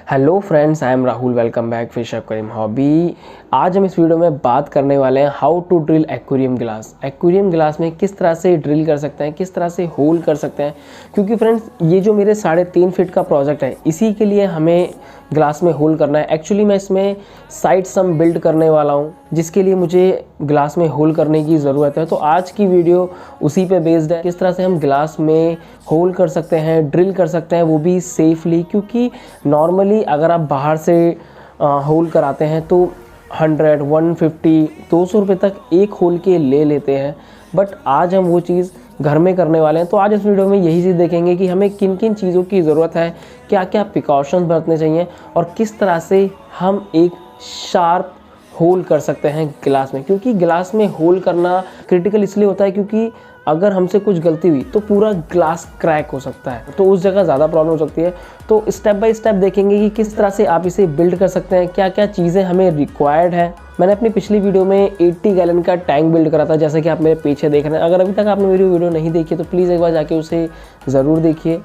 Hello friends, I am Rahul. Welcome back fish aquarium hobby. आज हम इस वीडियो में बात करने वाले हैं how to drill aquarium glass. Aquarium glass में किस तरह से ड्रिल कर सकते हैं, किस तरह से होल कर सकते हैं। क्योंकि फ्रेंड्स ये जो मेरे 3.5 फीट का प्रोजेक्ट है, इसी के लिए हमें ग्लास में होल करना है। एक्चुअली मैं इसमें साइड सम बिल्ड करने वाला हूँ, जिसके लिए मुझे ग्लास में होल करने की ज़रूरत है। तो आज की वीडियो उसी पे बेस्ड है, किस तरह से हम ग्लास में होल कर सकते हैं, ड्रिल कर सकते हैं, वो भी सेफली। क्योंकि नॉर्मली अगर आप बाहर से होल कराते हैं तो 100, 150, 200 रुपये तक एक होल के ले लेते हैं। बट आज हम वो चीज़ घर में करने वाले हैं। तो आज इस वीडियो में यही चीज़ देखेंगे कि हमें किन किन चीज़ों की ज़रूरत है, क्या क्या प्रिकॉशंस बरतने चाहिए और किस तरह से हम एक शार्प होल कर सकते हैं गिलास में। क्योंकि गिलास में होल करना क्रिटिकल इसलिए होता है क्योंकि अगर हमसे कुछ गलती हुई तो पूरा ग्लास क्रैक हो सकता है, तो उस जगह ज़्यादा प्रॉब्लम हो सकती है। तो स्टेप बाय स्टेप देखेंगे कि किस तरह से आप इसे बिल्ड कर सकते हैं, क्या क्या चीज़ें हमें रिक्वायर्ड है। मैंने अपनी पिछली वीडियो में 80 गैलन का टैंक बिल्ड करा था, जैसे कि आप मेरे पीछे देख रहे हैं। अगर अभी तक आपने मेरी वीडियो नहीं देखी तो प्लीज़ एक बार जाके उसे ज़रूर देखिए।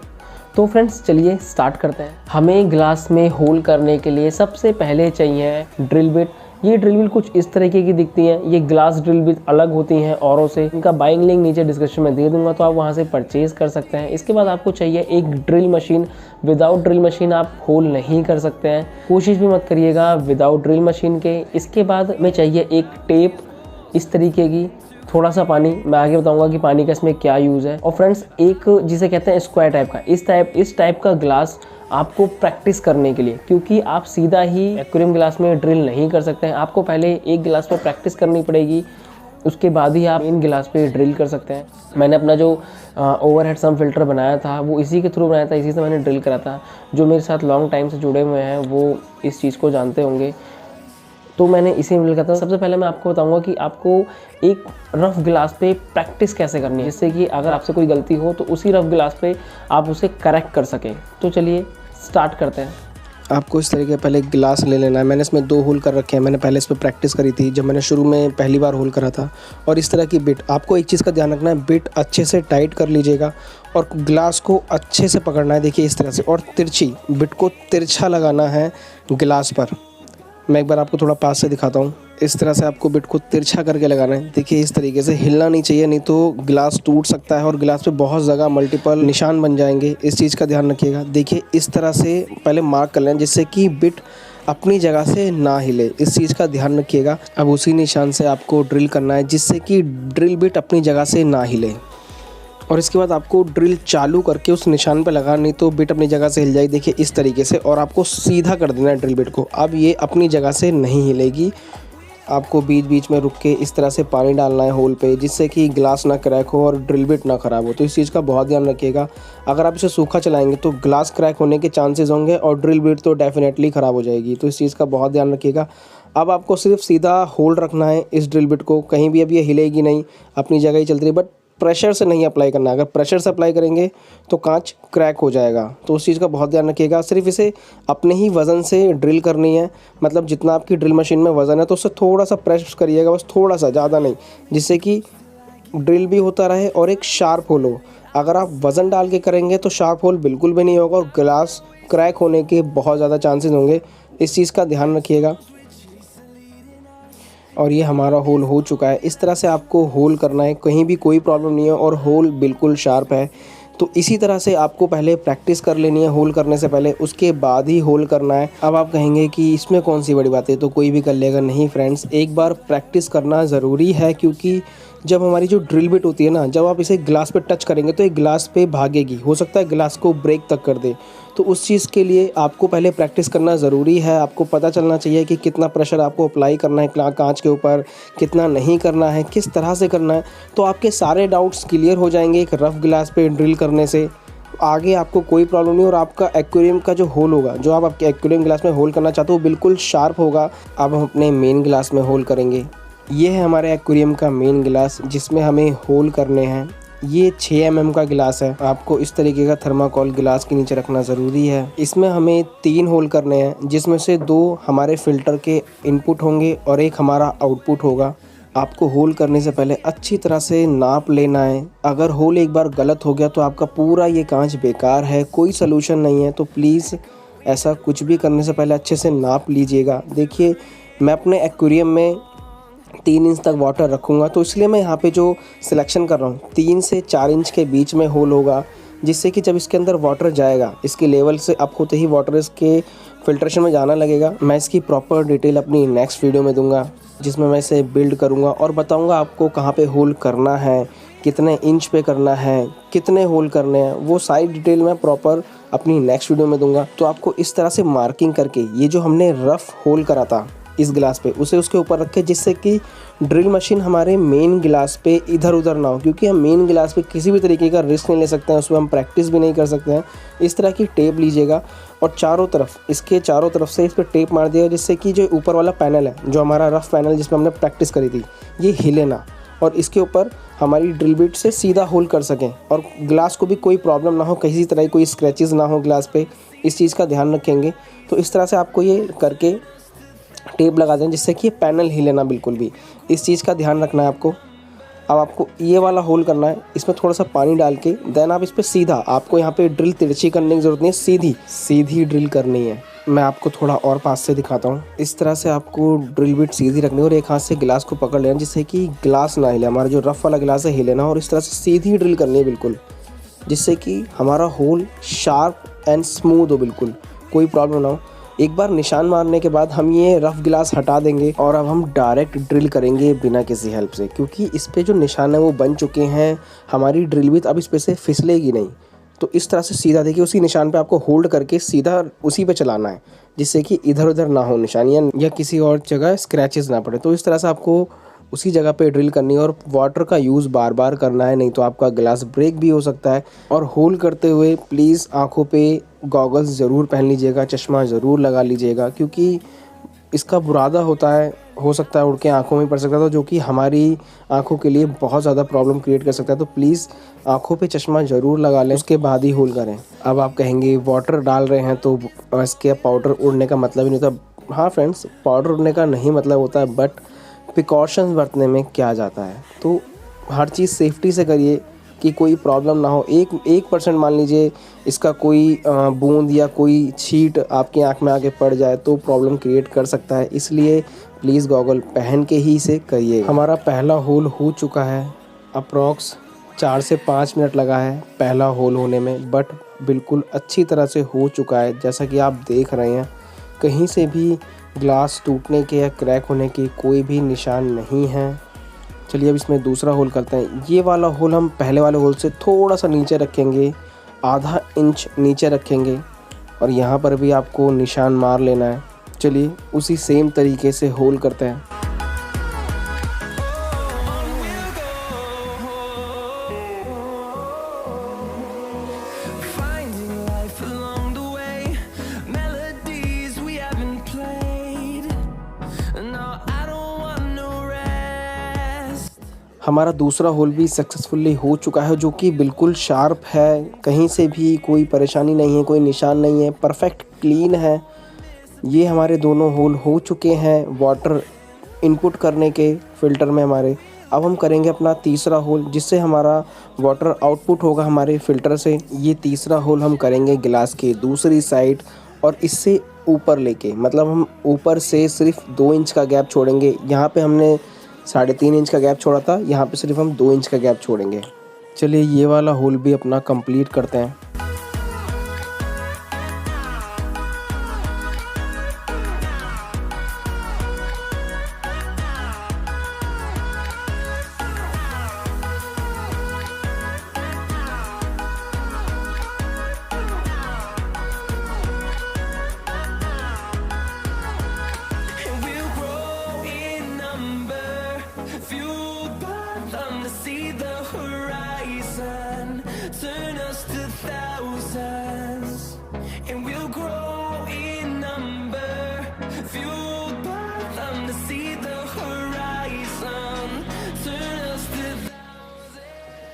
तो फ्रेंड्स चलिए स्टार्ट करते हैं। हमें ग्लास में होल करने के लिए सबसे पहले चाहिए ड्रिल बिट। ये ड्रिल बिट कुछ इस तरीके की दिखती हैं। ये ग्लास ड्रिल बिट अलग होती हैं औरों से। इनका बाइंग लिंक नीचे डिस्क्रिप्शन में दे दूंगा, तो आप वहाँ से परचेज़ कर सकते हैं। इसके बाद आपको चाहिए एक drill machine. Without drill machine आप होल नहीं कर सकते हैं, कोशिश भी मत करिएगा विदाउट ड्रिल मशीन के। इसके बाद में चाहिए एक टेप इस तरीके की, थोड़ा सा पानी। मैं आगे बताऊंगा कि पानी का इसमें क्या यूज़ है। और फ्रेंड्स एक जिसे कहते हैं स्क्वायर टाइप का, इस टाइप का ग्लास आपको प्रैक्टिस करने के लिए, क्योंकि आप सीधा ही एक्वेरियम ग्लास में ड्रिल नहीं कर सकते हैं। आपको पहले एक गिलास पे प्रैक्टिस करनी पड़ेगी, उसके बाद ही आप इन गिलास पे ड्रिल कर सकते हैं। मैंने अपना जो ओवरहेड सम फिल्टर बनाया था वो इसी के थ्रू बनाया था, इसी से मैंने ड्रिल करा था। जो मेरे साथ लॉन्ग टाइम से जुड़े हुए हैं वो इस चीज़ को जानते होंगे, तो मैंने इसी में ड्रिल करता था। सबसे पहले मैं आपको बताऊंगा कि आपको एक रफ़ गिलास पे प्रैक्टिस कैसे करनी है, जिससे कि अगर आपसे कोई गलती हो तो उसी रफ़ गिलास पे आप उसे करेक्ट कर सकें। तो चलिए स्टार्ट करते हैं। आपको इस तरीके पहले गिलास ले लेना है। मैंने इसमें 2 होल कर रखे हैं। मैंने पहले इस पर प्रैक्टिस करी थी जब मैंने शुरू में पहली बार होल करा था। और इस तरह की बिट, आपको एक चीज़ का ध्यान रखना है, बिट अच्छे से टाइट कर लीजिएगा और ग्लास को अच्छे से पकड़ना है। देखिए इस तरह से, और तिरछी बिट को तिरछा लगाना है गिलास पर। मैं एक बार आपको थोड़ा पास से दिखाता हूँ। इस तरह से आपको बिट को तिरछा करके लगाना है। देखिए इस तरीके से, हिलना नहीं चाहिए, नहीं तो गिलास टूट सकता है और गिलास पे बहुत जगह मल्टीपल निशान बन जाएंगे। इस चीज़ का ध्यान रखिएगा। देखिए इस तरह से पहले मार्क कर लें जिससे कि बिट अपनी जगह से ना हिले, इस चीज़ का ध्यान रखिएगा। अब उसी निशान से आपको ड्रिल करना है जिससे कि ड्रिल बिट अपनी जगह से ना हिले। और इसके बाद आपको ड्रिल चालू करके उस निशान पे लगा, नहीं तो बिट अपनी जगह से हिल जाएगी। देखिए इस तरीके से, और आपको सीधा कर देना है ड्रिल बिट को। अब ये अपनी जगह से नहीं हिलेगी। आपको बीच बीच में रुक के इस तरह से पानी डालना है होल पे, जिससे कि ग्लास ना क्रैक हो और ड्रिल बिट ना ख़राब हो। तो इस चीज़ का बहुत ध्यान रखिएगा। अगर आप इसे सूखा चलाएंगे तो ग्लास क्रैक होने के चांसेस होंगे और ड्रिल बिट तो डेफिनेटली ख़राब हो जाएगी। तो इस चीज़ का बहुत ध्यान रखिएगा। अब आपको सिर्फ सीधा होल्ड रखना है इस ड्रिल बिट को, कहीं भी अब ये हिलेगी नहीं, अपनी जगह ही चलती रही। बट प्रेशर से नहीं अप्लाई करना है। अगर प्रेशर से अप्लाई करेंगे तो कांच क्रैक हो जाएगा। तो उस चीज़ का बहुत ध्यान रखिएगा। सिर्फ इसे अपने ही वज़न से ड्रिल करनी है, मतलब जितना आपकी ड्रिल मशीन में वज़न है तो उससे थोड़ा सा प्रेस करिएगा, बस थोड़ा सा, ज़्यादा नहीं, जिससे कि ड्रिल भी होता रहे और एक शार्प होल हो। अगर आप वज़न डाल के करेंगे तो शार्प होल बिल्कुल भी नहीं होगा और ग्लास क्रैक होने के बहुत ज़्यादा चांसेस होंगे। इस चीज़ का ध्यान रखिएगा। और ये हमारा होल हो चुका है। इस तरह से आपको होल करना है, कहीं भी कोई प्रॉब्लम नहीं है और होल बिल्कुल शार्प है। तो इसी तरह से आपको पहले प्रैक्टिस कर लेनी है होल करने से पहले, उसके बाद ही होल करना है। अब आप कहेंगे कि इसमें कौन सी बड़ी बात है, तो कोई भी कर लेगा। नहीं फ्रेंड्स, एक बार प्रैक्टिस करना ज़रूरी है। क्योंकि जब हमारी जो ड्रिल बिट होती है ना, जब आप इसे ग्लास पे टच करेंगे तो ये ग्लास पे भागेगी, हो सकता है ग्लास को ब्रेक तक कर दे। तो उस चीज़ के लिए आपको पहले प्रैक्टिस करना ज़रूरी है। आपको पता चलना चाहिए कि कितना प्रेशर आपको अप्लाई करना है कांच के ऊपर, कितना नहीं करना है, किस तरह से करना है। तो आपके सारे डाउट्स क्लियर हो जाएंगे एक रफ़ गिलास पे ड्रिल करने से। आगे आपको कोई प्रॉब्लम नहीं और आपका एक्वेरियम का जो होल होगा, जो आप आपके एक्वेरियम गिलास में होल करना चाहते हो, वो बिल्कुल शार्प होगा। अब हम अपने मेन गिलास में होल करेंगे। ये है हमारे एक्वेरियम का मेन गिलास जिसमें हमें होल करने हैं। ये 6 mm का गिलास है। आपको इस तरीके का थर्माकोल गिलास के नीचे रखना ज़रूरी है। इसमें हमें 3 होल करने हैं, जिसमें से 2 हमारे फ़िल्टर के इनपुट होंगे और एक हमारा आउटपुट होगा। आपको होल करने से पहले अच्छी तरह से नाप लेना है। अगर होल एक बार गलत हो गया तो आपका पूरा ये कांच बेकार है, कोई सलूशन नहीं है। तो प्लीज़ ऐसा कुछ भी करने से पहले अच्छे से नाप लीजिएगा। देखिए मैं अपने एक्वेरियम में 3 इंच तक वाटर रखूँगा, तो इसलिए मैं यहाँ पे जो सिलेक्शन कर रहा हूँ 3 से 4 इंच के बीच में होल होगा, जिससे कि जब इसके अंदर वाटर जाएगा इसके लेवल से अप होते ही वाटर इसके फिल्ट्रेशन में जाना लगेगा। मैं इसकी प्रॉपर डिटेल अपनी नेक्स्ट वीडियो में दूंगा, जिसमें मैं इसे बिल्ड करूंगा और बताऊंगा आपको कहाँ पे होल करना है, कितने इंच पे करना है, कितने होल करने हैं, वो सारी डिटेल मैं प्रॉपर अपनी नेक्स्ट वीडियो में दूंगा। तो आपको इस तरह से मार्किंग करके ये जो हमने रफ़ होल करा था इस गिलास पे, उसे उसके ऊपर रखें, जिससे कि ड्रिल मशीन हमारे मेन गिलास पे इधर उधर ना हो, क्योंकि हम मेन गिलास पे किसी भी तरीके का रिस्क नहीं ले सकते हैं, उसमें हम प्रैक्टिस भी नहीं कर सकते हैं। इस तरह की टेप लीजिएगा और चारों तरफ, इसके चारों तरफ से इस पर टेप मार दिएगा, जिससे कि जो ऊपर वाला पैनल है, जो हमारा रफ़ पैनल जिसमें हमने प्रैक्टिस करी थी, ये हिले ना और इसके ऊपर हमारी ड्रिल बिट से सीधा होल कर सकें और ग्लास को भी कोई प्रॉब्लम ना हो, किसी तरह कोई स्क्रैचेस ना हो ग्लास पे, इस चीज़ का ध्यान रखेंगे। तो इस तरह से आपको ये करके टेप लगा दें, जिससे कि ये पैनल हिले ना बिल्कुल भी, इस चीज़ का ध्यान रखना है आपको। अब आपको ये वाला होल करना है, इसमें थोड़ा सा पानी डाल के देन आप इस पर सीधा, आपको यहाँ पे ड्रिल तिरछी करने की ज़रूरत नहीं है, सीधी ड्रिल करनी है। मैं आपको थोड़ा और पास से दिखाता हूँ। इस तरह से आपको ड्रिल बिट सीधी रखनी है और एक हाथ से गिलास को पकड़ लेना, जिससे कि ग्लास ना हिले, हमारा जो रफ़ वाला गिलास है हिले ना, और इस तरह से सीधी ड्रिल करनी है बिल्कुल, जिससे कि हमारा होल शार्प एंड स्मूथ हो, बिल्कुल कोई प्रॉब्लम ना हो। एक बार निशान मारने के बाद हम ये रफ़ गिलास हटा देंगे और अब हम डायरेक्ट ड्रिल करेंगे बिना किसी हेल्प से, क्योंकि इस पे जो निशान है वो बन चुके हैं, हमारी ड्रिल भी अब इस पे से फिसलेगी नहीं। तो इस तरह से सीधा देखिए, उसी निशान पे आपको होल्ड करके सीधा उसी पे चलाना है, जिससे कि इधर उधर ना हो निशान या किसी और जगह स्क्रैचेस ना पड़े। तो इस तरह से आपको उसी जगह पे ड्रिल करनी है और वाटर का यूज़ बार बार करना है, नहीं तो आपका ग्लास ब्रेक भी हो सकता है। और होल करते हुए प्लीज़ आँखों पे गॉगल्स ज़रूर पहन लीजिएगा, चश्मा ज़रूर लगा लीजिएगा, क्योंकि इसका बुरादा होता है, हो सकता है उड़ के आँखों में पड़ सकता है, तो जो कि हमारी आँखों के लिए बहुत ज़्यादा प्रॉब्लम क्रिएट कर सकता है। तो प्लीज़ आँखों पे चश्मा ज़रूर लगा लें, उसके बाद ही होल करें। अब आप कहेंगे वाटर डाल रहे हैं तो इसके पाउडर उड़ने का मतलब ही नहीं होता। हाँ फ्रेंड्स, पाउडर उड़ने का नहीं मतलब होता है, बट प्रिकॉशंस बरतने में क्या जाता है। तो हर चीज़ सेफ्टी से करिए कि कोई प्रॉब्लम ना हो। 1% मान लीजिए इसका कोई बूंद या कोई छींट आपकी आंख में आके पड़ जाए तो प्रॉब्लम क्रिएट कर सकता है, इसलिए प्लीज़ गॉगल पहन के ही इसे करिए। हमारा पहला होल हो चुका है, अप्रॉक्स 4 से 5 मिनट लगा है पहला होल होने में, बट बिल्कुल अच्छी तरह से हो चुका है। जैसा कि आप देख रहे हैं, कहीं से भी ग्लास टूटने के या क्रैक होने के कोई भी निशान नहीं है। चलिए अब इसमें दूसरा होल करते हैं। ये वाला होल हम पहले वाले होल से थोड़ा सा नीचे रखेंगे, आधा इंच नीचे रखेंगे, और यहाँ पर भी आपको निशान मार लेना है। चलिए उसी सेम तरीके से होल करते हैं। हमारा दूसरा होल भी सक्सेसफुली हो चुका है, जो कि बिल्कुल शार्प है, कहीं से भी कोई परेशानी नहीं है, कोई निशान नहीं है, परफेक्ट क्लीन है। ये हमारे दोनों होल हो चुके हैं वाटर इनपुट करने के फ़िल्टर में हमारे। अब हम करेंगे अपना तीसरा होल, जिससे हमारा वाटर आउटपुट होगा हमारे फ़िल्टर से। ये तीसरा होल हम करेंगे गिलास के दूसरी साइड और इससे ऊपर लेके, मतलब हम ऊपर से सिर्फ 2 इंच का गैप छोड़ेंगे। यहाँ पे हमने 3.5 इंच का गैप छोड़ा था, यहाँ पे सिर्फ हम 2 इंच का गैप छोड़ेंगे। चलिए ये वाला होल भी अपना कंप्लीट करते हैं।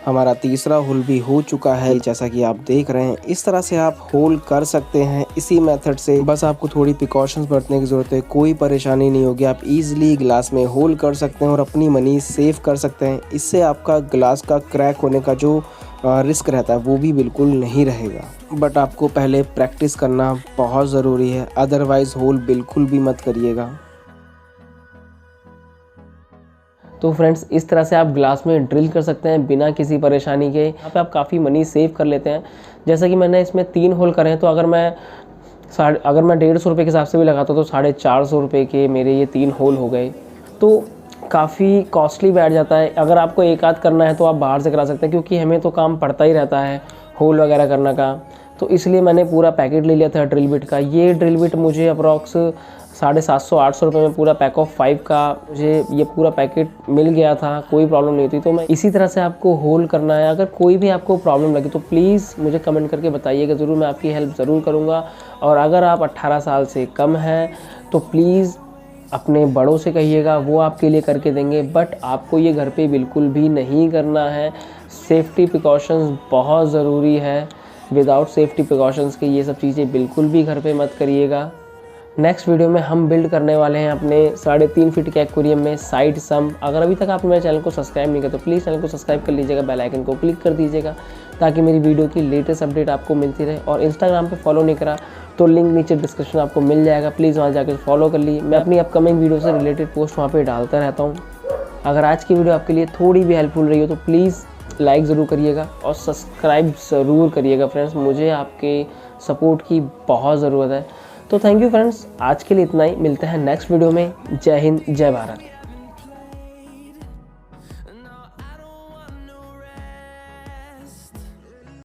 हमारा तीसरा होल भी हो चुका है, जैसा कि आप देख रहे हैं। इस तरह से आप होल कर सकते हैं इसी मेथड से, बस आपको थोड़ी प्रिकॉशंस बरतने की ज़रूरत है, कोई परेशानी नहीं होगी। आप इजीली ग्लास में होल कर सकते हैं और अपनी मनी सेव कर सकते हैं। इससे आपका ग्लास का क्रैक होने का जो रिस्क रहता है वो भी बिल्कुल नहीं रहेगा। बट आपको पहले प्रैक्टिस करना बहुत ज़रूरी है, अदरवाइज़ होल बिल्कुल भी मत करिएगा। तो फ्रेंड्स, इस तरह से आप ग्लास में ड्रिल कर सकते हैं बिना किसी परेशानी के। यहाँ पे आप काफ़ी मनी सेव कर लेते हैं। जैसा कि मैंने इसमें 3 होल करे हैं, तो अगर मैं 150 रुपये के हिसाब से भी लगाता तो 450 रुपये के मेरे ये 3 होल हो गए। तो काफ़ी कॉस्टली बैठ जाता है। अगर आपको एक आध करना है तो आप बाहर से करा सकते हैं, क्योंकि हमें तो काम पड़ता ही रहता है होल वगैरह करने का। तो इसलिए मैंने पूरा पैकेट ले लिया था ड्रिल बिट का। ये ड्रिल बिट मुझे अप्रॉक्स 750-800 रुपये में पूरा पैक ऑफ 5 का मुझे ये पूरा पैकेट मिल गया था, कोई प्रॉब्लम नहीं थी। तो मैं इसी तरह से आपको होल करना है। अगर कोई भी आपको प्रॉब्लम लगे तो प्लीज़ मुझे कमेंट करके बताइएगा ज़रूर, मैं आपकी हेल्प ज़रूर करूँगा। और अगर आप 18 साल से कम हैं तो प्लीज़ अपने बड़ों से कहिएगा, वो आपके लिए करके देंगे। बट आपको ये घर पे बिल्कुल भी नहीं करना है। सेफ्टी प्रिकॉशंस बहुत ज़रूरी है। विदाउट सेफ्टी प्रिकॉशंस के ये सब चीज़ें बिल्कुल भी घर पे मत करिएगा। नेक्स्ट वीडियो में हम बिल्ड करने वाले हैं अपने 3.5 फीट के एक्वेरियम में साइड सम्प। अगर अभी तक आपने मेरे चैनल को सब्सक्राइब नहीं किया तो प्लीज़ चैनल को सब्सक्राइब कर लीजिएगा, बेल आइकन को क्लिक कर दीजिएगा ताकि मेरी वीडियो की लेटेस्ट अपडेट आपको मिलती रहे। और इंस्टाग्राम पे फॉलो नहीं करा तो लिंक नीचे डिस्क्रिप्शन आपको मिल जाएगा, प्लीज़ वहाँ जाकर फॉलो कर ली। मैं अपनी अपकमिंग वीडियो से रिलेटेड पोस्ट वहाँ पर डालता रहता हूँ। अगर आज की वीडियो आपके लिए थोड़ी भी हेल्पफुल रही हो तो प्लीज़ लाइक ज़रूर करिएगा और सब्सक्राइब ज़रूर करिएगा फ्रेंड्स। मुझे आपके सपोर्ट की बहुत ज़रूरत है। तो थैंक यू फ्रेंड्स, आज के लिए इतना ही। मिलते हैं नेक्स्ट वीडियो में। जय हिंद, जय भारत।